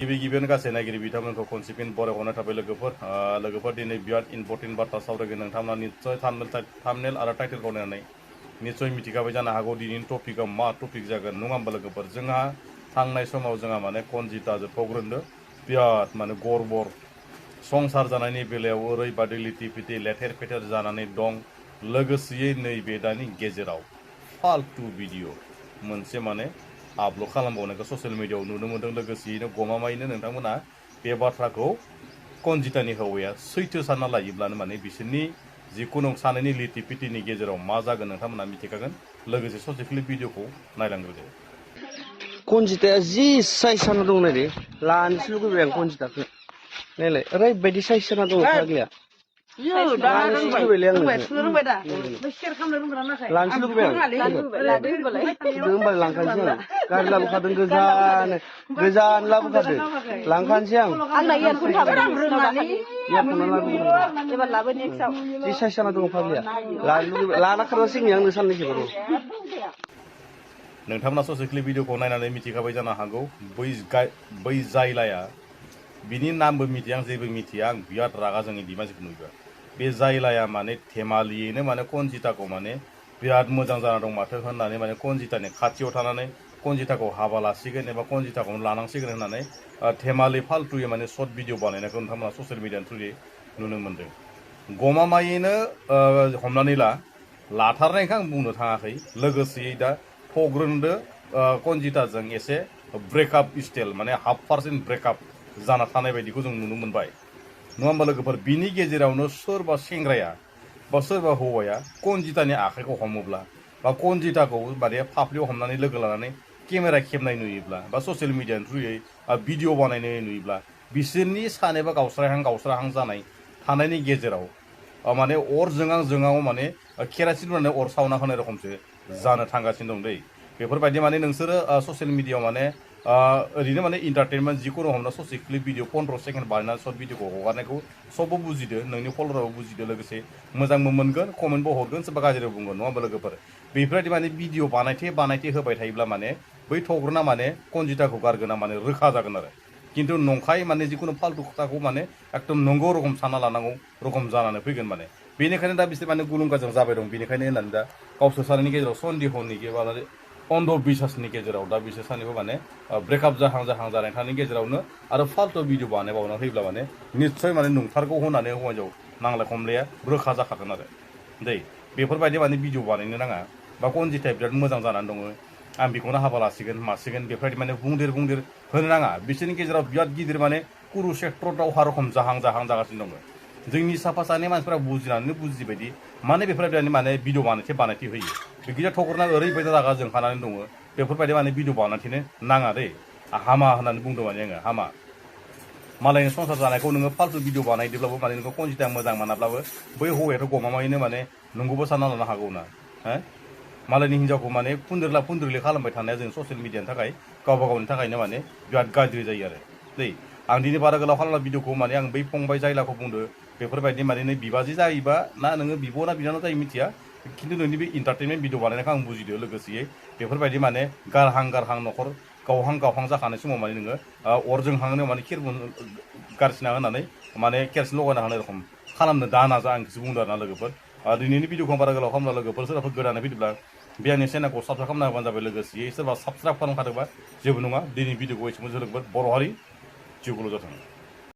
गिबियावनो गासै नायगिरि बिथांमोनखौ खनसेफिन बरायहरनाय थाबाय लोगोफोर दिनै बिराद इम्पर्टेन्ट बाथ्रा सावरायगोन नोंथांमोना निस्सय थाम्बनेल आरो टाइटेलखौ नायनानै निस्सय मिथिखाबाय जानो हागौ दिनैनि टपिकआ मा टपिक जागोन नङा होमबा लोगोफोर जोंहा थांनाय समाव जोंहा माने कनजिताजों प्रग्रेमदो बिराद माने गरबर संसार जानायनि बेलायाव ओरैबादि लिथि फिथि लेथेर फेथेर जानानै दं लोगोसेयै नैबे दानि गेजेराव फाल्तु भिडिअ मोनसे माने आपल'ड खालामबावनायखौ ससियेल मिडियाआव नुनो मोन्दों लोगोसेयैनो गमामायैनो नोंथांमोना बे बाथ्राखौ कनजितानि हौवाया सैथो सानना लायोब्लानो माने बिसोरनि जिखुनु सानैनि लिथि फिथिनि गेजेराव मा जागोन नोंथांमोना मिथिखागोन लोगोसे ससे क्लिप भिडिअखौ नायलांग्रोदो कनजिताया जि साइज जाना दं नायदे लानोसो लुगैबाय आं कनजिताखौ नायलाय ओरैबायदि साइज जाना दं फाग्लिया लानोसो लुगैबायलै आं लानोसो लुगैबाय आं होमबालाय लांखानोसै आं गारि लाबोखादों गोजान लाबोखादों लांखानोसै आं जि साइज जाना दं फाग्लिया लानो लुगैबाय लाना खारबासो आंनो साननैसो बारो नोंथांमोना ससे क्लिप भिडिअखौ नायनानै मिथिखाबाय जानो हागौ बै जायलाया बिनि नामबो मिथिया आं जेबो मिथिया आं बिराद रागा जोंनि मानसिखौ नुयोबा बे जायलाया माने धेमालियैनो माने कनजिताखौ माने बिराद मोजां जाना दं माथो होननानै माने कनजितानि खाथियाव थानानै कनजिताखौ हाबा लासिगोन एबा कनजिताखौनो लानांसिगोन होननानै धेमालि फाल्तुयै माने सर्ट भिडिअ बानायनायखौ नोंथांमोना ससियेल मिडियानि थ्रुयै नुनो मोन्दों गमामायैनो हमनानै लाथारनायखौ आं बुंनो थाङाखै लोगोसेयै दा प्रग्रेमदो कनजिताजों एसे ब्रेकआप स्टाइल माने 1/2% ब्रेकआप जाना थानाय बायदिखौ जों नुनो मोनबाय नङा होमबा लोगोफोर बिनि गेजेरावनो सोरबा सेंग्राया बा सोरबा हौवाया कनजितानि आखाइखौ हमोब्ला बा कनजिताखौ माने फाफ्लियाव हमनानै लोगो लानानै केमेरा खेबनाय नुयोब्ला बा ससियेल मिडियानि थ्रुयै भिडिअ बानायनाय नुयोब्ला बिसोरनि सानैबा गावस्राहां जानाय थानायनि गेजेराव माने अर जोङाव माने केरासिन होनानै अर सावना होनाय रखमसो जानो थांगासिनो दं दै बेफोरबायदि माने नोंसोरो ससियेल मिडियाआव माने ओरैनो माने इन्टारटेनमेन्ट जिखुनु हमना ससे क्लिप भिडिअ 15 सेकेन्ड बानायनानै सर्ट भिडिअखौ हगारनायखौ सबबो बुजिदो नोंनि फल'राबो बुजिदो लोगोसे मोजांबो मोनगोन कमेन्टबो हरगोन सोरबा गाज्रिबो बुंगोन नङा होमबा लोगोफोर बेफोरबायदि माने भिडिअ बानायथे होबाय थायोब्ला माने बै थग्रना माने कनजिताखौ गारगोना माने रोखा जागोन आरो खिन्थु नंखाय माने जिखुनु फाल्तु खोथाखौ माने एकदम नंगौ रखम सानना लानांगौ रखम जानानै फैगोन माने बेनिखायनो दा बिसोर माने गुलुंगाजों जाबाय दं बेनिखायनो होननानै दा गावसोर सानैनि गेजेराव सन्देहनि गेजेराव अन्ध बिसासनि गेजेराव दा बिसोर सानैबो माने ब्रेकआप जाहां जानाय थानायनि गेजेरावनो आरो फाल्तु भिडिअ बानायबावना होयोब्ला माने निस्सय माने नंथारगौ होननानै हौवाजों नांलाय खमलाया रोखा जाखागोन आरो दै बेफोरबायदि माने भिडिअ बानायनो नाङा बा कनजिताया बिराद मोजां जानानै दङ आं बेखौनो हाबा लासिगोन मासिगोन बेफोरबायदि माने बुंदेर होनो नाङा बिसोरनि गेजेराव बिराद गिदिर माने कुरुक्षेत्र दावहा रखम जाहां जागासिनो दङ जोंनि साफा सानै मानसिफोरा बुजिनानैनो बुजिबायदि माने बेफोरबायदि माने भिडिअ बानायथि होयो बिगिया थग्रना ओरैबायदि रागा जोंखानानै दङ बेफोरबायदि माने भिडिअ बानायथिनो नाङा दै हामा होननानै बुंदों माने आङो हामा मालायनि संसार जानायखौ नोङो फाल्तु भिडिअ बानायदोंब्लाबो माने नोंखौ कनजिताया मोजां मोनाब्लाबो बै हौवायाथ' गमामायैनो माने नंगौबो सानना लानो हागौ ना हो मालायनि हिन्जावखौ माने फुन्दुरले खालामबाय थानाया जों ससियेल मिडियानि थाखाय गावबा गावनि थाखायनो माने बिराद गाज्रि जायो आरो दै आं दिनै बारा गोलाव खालामना भिडिअखौ माने आं बै फंबाय जायलाखौ बुंदो बेफोरबायदि माने नों बिबाजै जायोबा ना नोङो बिब' ना बिनानाव जायो मिथिया खिन्थु नोंनि बे इन्टारटेनमेन्ट भिडिअ बानायनायखौ आं बुजिदो लोगोसेयै बेफोरबायदि माने गारहां न'खर गावहां जाखानाय समाव माने नोङो अर जोंहांनो माने गारसिना होनानै माने केरसिन लगायना होनाय रखम खालामनो दा नाजा आं खौसो बुंदों आरोना लोगोफोर दिनैनि भिडिअखौ बारा गोलाव खालामना लोगोफोर सोरबाफोर गोदानै फैदोंब्ला बे आंनि चेनेलखौ साबस्क्राइब खालामना होबानो जाबाय लोगोसेयै सोरबा साबस्क्राइब खालामखादोंबा जेबो नङा दिनै भिडिअखौ एसेबां जोबोद बर' हारि जिउखौल' जाथों